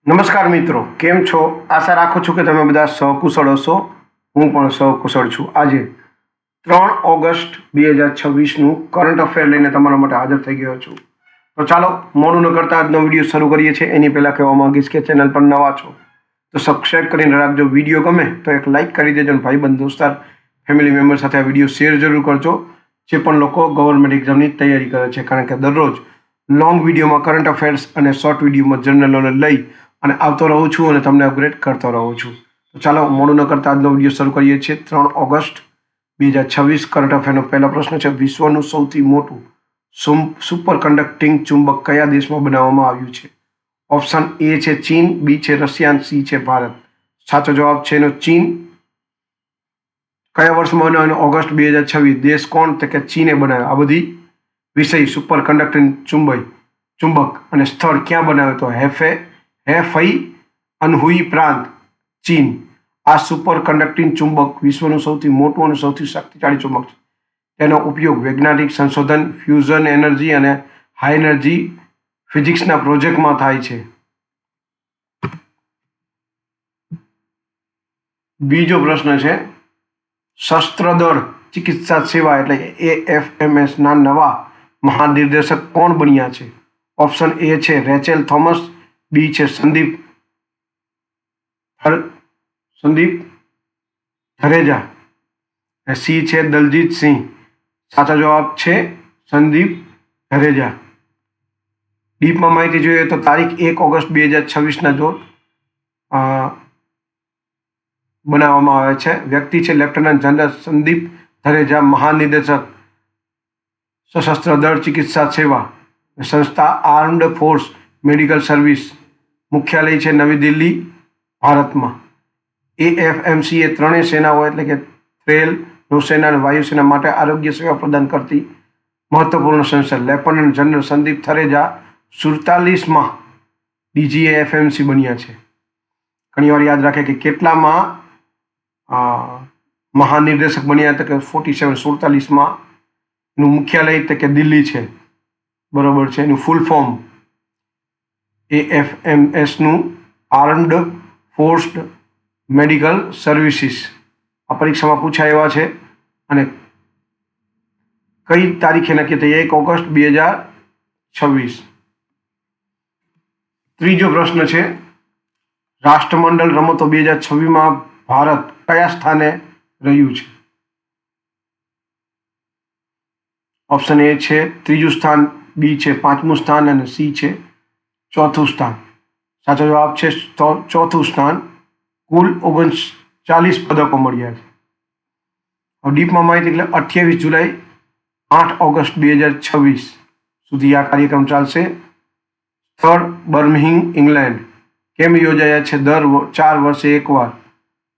નમસ્કાર મિત્રો, કેમ છો? આશા રાખું છું કે તમે બધા સહકુશળ હશો. હું પણ સહકુશળ છું. આજે 3 ઓગસ્ટ 2026નું કરંટ અફેર લઈને તમારા માટે હાજર થઈ ગયો છું. તો ચાલો મોડું ન કરતા આજનો વિડીયો શરૂ કરીએ છીએ. એની પહેલાં કહેવા માંગીશ કે ચેનલ પર નવા છો તો સબસ્ક્રાઈબ કરીને રાખજો. વિડીયો ગમે તો એક લાઇક કરી દેજો અને ભાઈબંધ દોસ્તાર ફેમિલી મેમ્બર સાથે આ વિડીયો શેર જરૂર કરજો, જે પણ લોકો ગવર્મેન્ટ એક્ઝામની તૈયારી કરે છે. કારણ કે દરરોજ લોંગ વિડીયોમાં કરંટ અફેર્સ અને શોર્ટ વિડીયોમાં જનરલ નોલેજ લઈ અને આવતો રહું છું અને તમને અપગ્રેડ કરતો રહું છું. તો ચાલો મોડું ન કરતા આજનો વિડીયો શરૂ કરીએ છીએ. 3 ઓગસ્ટ 2026 કરંટ અફેરનો પહેલો પ્રશ્ન છે: વિશ્વનું સૌથી મોટું સુપર કન્ડક્ટિંગ ચુંબક કયા દેશમાં બનાવવામાં આવ્યું છે? ઓપ્શન એ છે ચીન, બી છે રશિયા, સી છે ભારત. સાચો જવાબ છે એનો ચીન. કયા વર્ષમાં બનાવ્યો? ઓગસ્ટ 2026. દેશ કોણ? તો કે ચીને બનાવ્યો. આ બધી વિષય સુપર કન્ડક્ટિંગ ચુંબક અને સ્થળ ક્યાં બનાવ્યો? તો હેફઈ અનહુઈ પ્રાંત, ચીન. આ સુપર કન્ડક્ટિંગ ચુંબક વિશ્વનું સૌથી મોટું અને સૌથી શક્તિશાળી ચુંબક છે. તેનો ઉપયોગ વૈજ્ઞાનિક સંશોધન, ફ્યુઝન એનર્જી અને હાઈ એનર્જી ફિઝિક્સના પ્રોજેક્ટમાં થાય છે. બીજો પ્રશ્ન છે: શસ્ત્રદળ ચિકિત્સા સેવા એટલે AFMS ના નવા મહાનિર્દેશક કોણ બન્યા છે? ઓપ્શન એ છે રેચેલ થોમસ, બી છે સંદીપ ધરેજા, સી છે દલજીત સિંહ. સાચો જવાબ છે સંદીપ ધરેજા. ડીપમાં માહિતી જોઈએ તો તારીખ 1 ઓગસ્ટ 2026ના રોજ બનાવવામાં આવે છે. વ્યક્તિ છે લેફ્ટનન્ટ જનરલ સંદીપ ધરેજા, મહાનિદેશક સશસ્ત્ર દળ ચિકિત્સા સેવા. સંસ્થા આર્મ્ડ ફોર્સ મેડિકલ સર્વિસ. મુખ્યાલય છે નવી દિલ્હી, ભારતમાં. AFMC એ ત્રણેય સેનાઓ એટલે કે રેલ, નૌસેના અને વાયુસેના માટે આરોગ્ય સેવા પ્રદાન કરતી મહત્વપૂર્ણ સંસ્થા. લેફ્ટનન્ટ જનરલ સંદીપ ધરેજા 47માં DGAFMC બન્યા છે. ઘણીવાર યાદ રાખે કે કેટલામાં મહાનિર્દેશક બન્યા હતા? કે 47માં. એનું મુખ્યાલય તો કે દિલ્હી છે. બરોબર છે. એનું ફૂલ ફોર્મ AFMSનું આર્મ્ડ ફોર્સ્ડ મેડિકલ સર્વિસીસ. આ પરીક્ષામાં પૂછાય એવા છે. અને કઈ તારીખે નક્કી થઈ? 1 ઓગસ્ટ 2026. ત્રીજો પ્રશ્ન છે: રાષ્ટ્રમંડળ રમતો 2026માં ભારત કયા સ્થાને રહ્યું છે? ઓપ્શન એ છે ત્રીજું સ્થાન, બી છે પાંચમું સ્થાન અને સી છે ચોથું સ્થાન. સાચો જવાબ છે ચોથું સ્થાન. કુલ 39 પદકો મળ્યા છે. ડીપમાં માહિતી એટલે 28 જુલાઈ 8 ઓગસ્ટ 2026 સુધી આ કાર્યક્રમ ચાલશે. સ્થળ બર્મિંઘમ, ઇંગ્લેન્ડ. કેમ યોજાયા છે? દર 4 વર્ષે એકવાર.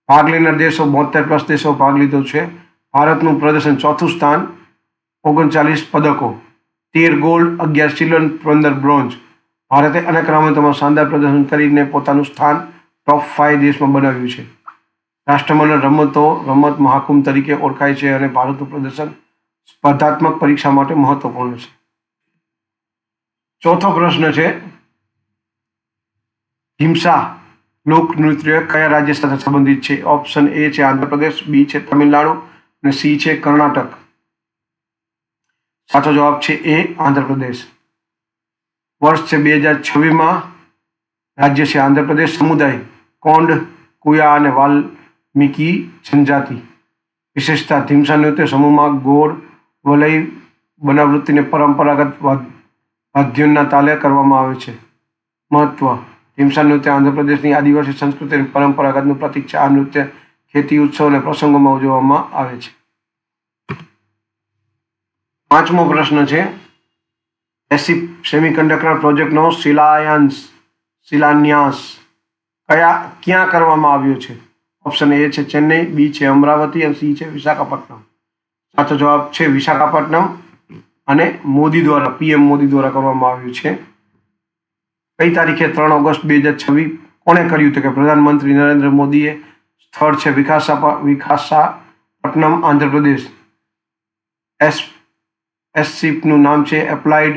ભાગ લેનાર દેશો 72+ દેશો ભાગ લીધો છે. ભારતનું પ્રદર્શન ચોથું સ્થાન, 39 પદકો, 13 ગોલ્ડ, 11 સિલ્વર, 15 બ્રોન્ઝ. ભારતે અનેક રમતોમાં શાનદાર પ્રદર્શન કરીને પોતાનું સ્થાન ટોપ 5 દેશમાં બનાવ્યું છે. રાષ્ટ્રમંડળ રમત મહાકુંભ તરીકે ઓળખાય છે અને ભારતનું પ્રદર્શન સ્પર્ધાત્મક પરીક્ષા માટે મહત્વપૂર્ણ છે. ચોથો પ્રશ્ન છે: ઢીમસા લોકનૃત્ય કયા રાજ્ય સાથે સંબંધિત છે? ઓપ્શન એ છે આંધ્રપ્રદેશ, બી છે તમિલનાડુ અને સી છે કર્ણાટક. સાચો જવાબ છે એ આંધ્રપ્રદેશ. વર્ષ છે 2026માં. રાજ્ય છે આંધ્રપ્રદેશ. સમુદાય કોંડ, કુયા અને વાલ્મીકી જનજાતિ. વિશેષતા: ઢીમસા નૃત્ય સમૂહમાં ગોળ વલય બનાવૃત્તિને પરંપરાગત વાદ્યોના તાલે કરવામાં આવે છે. મહત્વ: ઢીમસા નૃત્ય આંધ્રપ્રદેશની આદિવાસી સંસ્કૃતિ અને પરંપરાગતનું પ્રતીક છે. આ નૃત્ય ખેતી, ઉત્સવ અને પ્રસંગોમાં ઉજવવામાં આવે છે. પાંચમો પ્રશ્ન છે: સેમિકન્ડક્ટર પ્રોજેક્ટનો શિલાન્યાસ ક્યાં કરવામાં આવ્યો છે? ઓપ્શન એ છે ચેન્નઈ, બી છે અમરાવતી અને સી છે વિશાખાપટ્ટનમ. સાચો જવાબ છે વિશાખાપટ્ટનમ અને PM મોદી દ્વારા કરવામાં આવ્યું છે. કઈ તારીખે? 3 ઓગસ્ટ 2026. કોણે કર્યું? તો કે પ્રધાનમંત્રી નરેન્દ્ર મોદીએ. સ્થળ છે વિશાખાપટ્ટનમ, આંધ્રપ્રદેશ. SCPનું નામ છે એપ્લાઇડ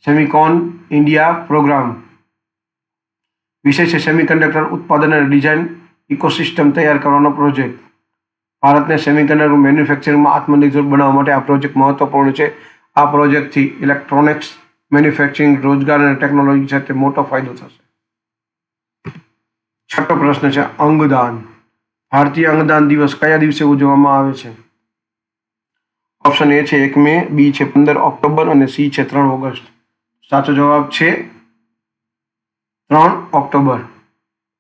સેમિકોન ઇન્ડિયા પ્રોગ્રામ. વિષય છે સેમિકન્ડક્ટર ઉત્પાદન અને ડિઝાઇન ઇકોસિસ્ટમ તૈયાર કરવાનો પ્રોજેક્ટ. ભારતને સેમિકન્ડક્ટર મેન્યુફેક્ચરિંગમાં આત્મનિર્ભર બનાવવા માટે આ પ્રોજેક્ટ મહત્વપૂર્ણ છે. આ પ્રોજેક્ટથી ઇલેક્ટ્રોનિક્સ મેન્યુફેક્ચરિંગ, રોજગાર અને ટેકનોલોજી સાથે મોટો ફાયદો થશે. છઠ્ઠો પ્રશ્ન છે અંગદાન. ભારતીય અંગદાન દિવસ કયા દિવસે ઉજવવામાં આવે છે? ઓપ્શન એ છે 1 મે, બી છે 15 ઓક્ટોબર અને સી છે 3 ઓગસ્ટ. સાચો જવાબ છે 3 ઓક્ટોબર.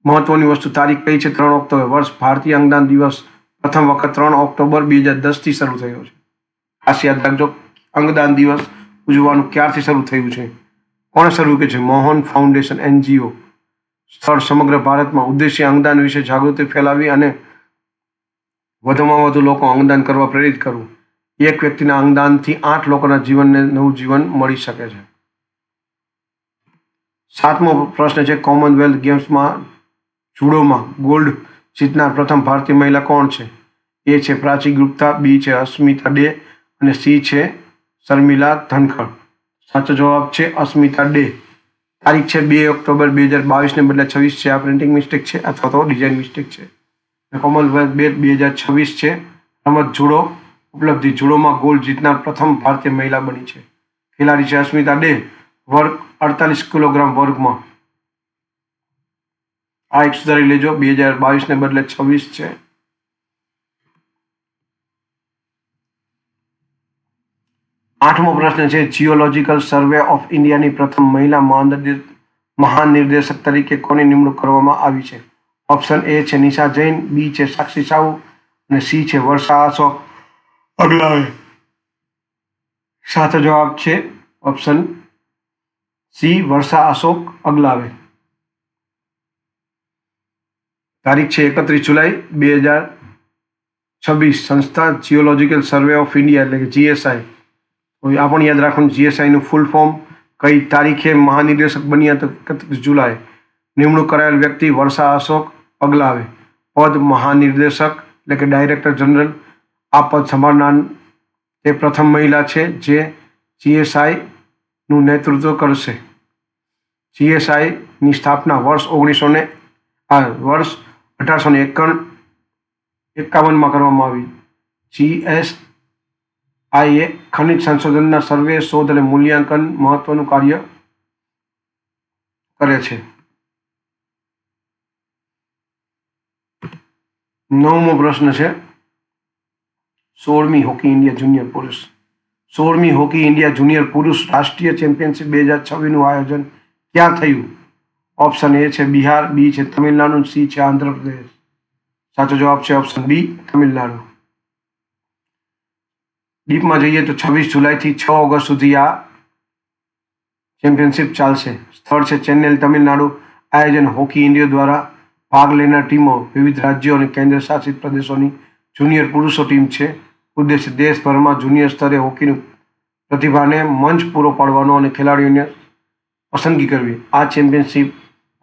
મહત્વની વસ્તુ, તારીખ કઈ છે? 3 ઓક્ટોબર. વર્ષ ભારતીય અંગદાન દિવસ પ્રથમ વખત 3 ઓક્ટોબર 2010 થી શરૂ થયો છે. ખાસ યાદ રાખજો, અંગદાન દિવસ ઉજવવાનું ક્યારથી શરૂ થયું છે, કોણે શરૂ કર્યું છે? Mohan foundation NGO. સ્થળ સમગ્ર ભારતમાં. ઉદ્દેશ્ય અંગદાન વિશે જાગૃતિ ફેલાવી અને વધુમાં વધુ લોકો અંગદાન કરવા પ્રેરિત કરવું. એક વ્યક્તિના અંગદાનથી 8 લોકોના જીવનને નવું જીવન મળી શકે છે. 7મો પ્રશ્ન છે કોમનવેલ્થ ગેમ્સમાં જુડોમાં ગોલ્ડ જીતનાર પ્રથમ ભારતીય મહિલા કોણ છે? એ છે પ્રાચી ગુપ્તા, બી છે અસ્મિતા ડે અને સી છે શર્મિલા ધનખડ. સાચો જવાબ છે અસ્મિતા ડે. તારીખ છે 2 ઓક્ટોબર 2022 ને બદલે 26 છે. આ પ્રિન્ટિંગ મિસ્ટેક છે અથવા તો ડિઝાઇન મિસ્ટેક છે. કોમનવેલ્થ 2026 છે. રમત જુડો ઉપલબ્ધિ. જુડોમાં ગોલ્ડ જીતનાર પ્રથમ ભારતીય મહિલા બની છે. ખેલાડી છે અસ્મિતા ડે. વર્ગ 48 કિલોગ્રામ વર્ગમાં. આ એક સુધારી લેજો, 2022 ને બદલે 26 છે. 8મો પ્રશ્ન છે જીઓલોજીકલ સર્વે ઓફ ઇન્ડિયાની પ્રથમ મહિલા મહાનિર્દેશક તરીકે કોની નિમણૂક કરવામાં આવી છે? ઓપ્શન એ છે નિશા જૈન, બી છે સાક્ષી સાહુ અને સી છે વર્ષા અશોક અગલાવે. સાચો જવાબ છે ઓપ્શન સી વર્ષા અશોક અગલાવે. તારીખ છે 31 જુલાઈ 2026. સંસ્થા જીઓલોજીકલ સર્વે ઓફ ઇન્ડિયા એટલે કે GSI. આ પણ યાદ રાખવાનું, GSI નું ફૂલ ફોર્મ. કઈ તારીખે મહાનિર્દેશક બન્યા તો 31 જુલાઈ. નિમણૂક કરાયેલ વ્યક્તિ વર્ષા અશોક અગલાવે. પદ મહાનિર્દેશક એટલે કે ડાયરેક્ટર જનરલ. આ પદ સંભાળનાર તે પ્રથમ મહિલા છે જે GSI નું નેતૃત્વ કરશે. GSI ની સ્થાપના વર્ષ 1851માં કરવામાં આવી. GSI એ ખનિજ સંશોધનના સર્વે, શોધ અને મૂલ્યાંકન મહત્વનું કાર્ય કરે છે. 9મો પ્રશ્ન છે 16મી હોકી ઇન્ડિયા જુનિયર પુરુષ. 16મી હોકી ઇન્ડિયા જુનિયર પુરુષ રાષ્ટ્રીય ચેમ્પિયનશિપ 2026 નું આયોજન ક્યાં થયું? ઓપ્શન એ છે બિહાર, બી છે તમિલનાડુ, સી છે આંધ્રપ્રદેશ. સાચો જવાબ છે ઓપ્શન બી તમિલનાડુ. ડીપમાં જઈએ તો 26 જુલાઈથી 6 ઓગસ્ટ સુધી આ ચેમ્પિયનશિપ ચાલશે. સ્થળ છે ચેન્નઈ, તમિલનાડુ. આયોજન હોકી ઇન્ડિયા દ્વારા. ભાગ લેનાર ટીમો વિવિધ રાજ્યો અને કેન્દ્ર શાસિત પ્રદેશોની જુનિયર પુરુષો ટીમ છે. ઉદ્દેશ્ય દેશભરમાં જુનિયર સ્તરે હોકીની પ્રતિભાને મંચ પૂરો પાડવાનો અને ખેલાડીઓને પસંદગી કરવી. આ ચેમ્પિયનશિપ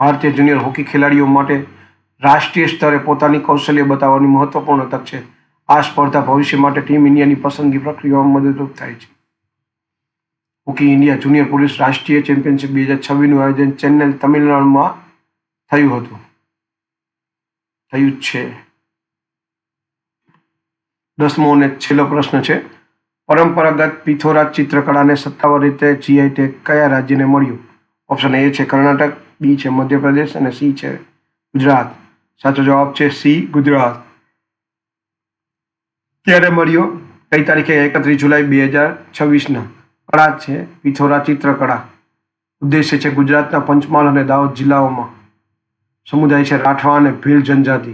ભારતીય જુનિયર હોકી ખેલાડીઓ માટે રાષ્ટ્રીય સ્તરે પોતાની કૌશલ્ય બતાવવાની મહત્વપૂર્ણ તક છે. આ સ્પર્ધા ભવિષ્ય માટે ટીમ ઇન્ડિયાની પસંદગી પ્રક્રિયામાં મદદરૂપ થાય છે. હોકી ઇન્ડિયા જુનિયર પુરુષ રાષ્ટ્રીય ચેમ્પિયનશિપ 2026 નું આયોજન ચેન્નઈ, તમિલનાડુમાં થયું છે. 10મો અને છેલ્લો પ્રશ્ન છે પરંપરાગત પિથોરા ચિત્રકળાને સત્તાવાર રીતે GI ટેગ કયા રાજ્યને મળ્યું? ઓપ્શન એ છે કર્ણાટક, બી છે મધ્યપ્રદેશ અને સી છે ગુજરાત. સાચો જવાબ છે સી ગુજરાત. ક્યારે મળ્યો? કઈ તારીખે? 31 જુલાઈ 2026. કળા છે પિથોરા ચિત્રકળા. ઉદ્દેશ્ય છે ગુજરાતના પંચમહાલ અને દાહોદ જિલ્લાઓમાં. સમુદાય છે રાઠવા અને ભીલ જનજાતિ.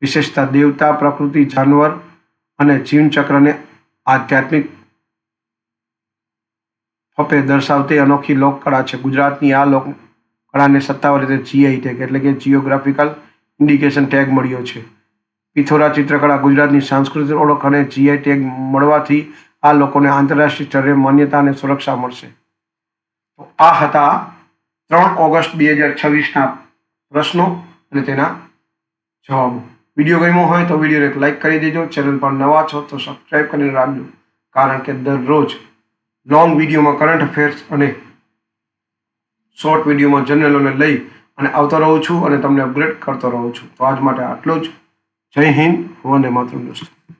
વિશેષતા દેવતા, પ્રકૃતિ, જાનવર અને જીવનચક્રને આધ્યાત્મિક ફપે દર્શાવતી અનોખી લોકકળા છે. ગુજરાતની આ લોકકળાને સત્તાવાર રીતે GI ટેગ એટલે કે જીઓગ્રાફિકલ ઇન્ડિકેશન ટેગ મળ્યો છે. પિથોરા ચિત્રકળા ગુજરાતની સાંસ્કૃતિક ઓળખ અને GI ટેગ મળવાથી આ લોકોને આંતરરાષ્ટ્રીય સ્તરે માન્યતા અને સુરક્ષા મળશે. તો આ હતા 3 ઓગસ્ટ 2026ના પ્રશ્નો અને તેના જવાબો. વિડીયો ગમ્યો હોય તો વિડીયોને એક લાઇક કરી દેજો. ચેનલ પર નવા છો તો સબસ્ક્રાઇબ કરીને રાખજો, કારણ કે દરરોજ લોંગ વિડીયોમાં કરંટ અફેર્સ અને શોર્ટ વિડીયોમાં જનરલોને લઈ અને આવતો રહું છું અને તમને અપગ્રેડ કરતો રહું છું. તો આજ માટે આટલું જ. જય હિન્દ, વંદે માતરમ દોસ્તો.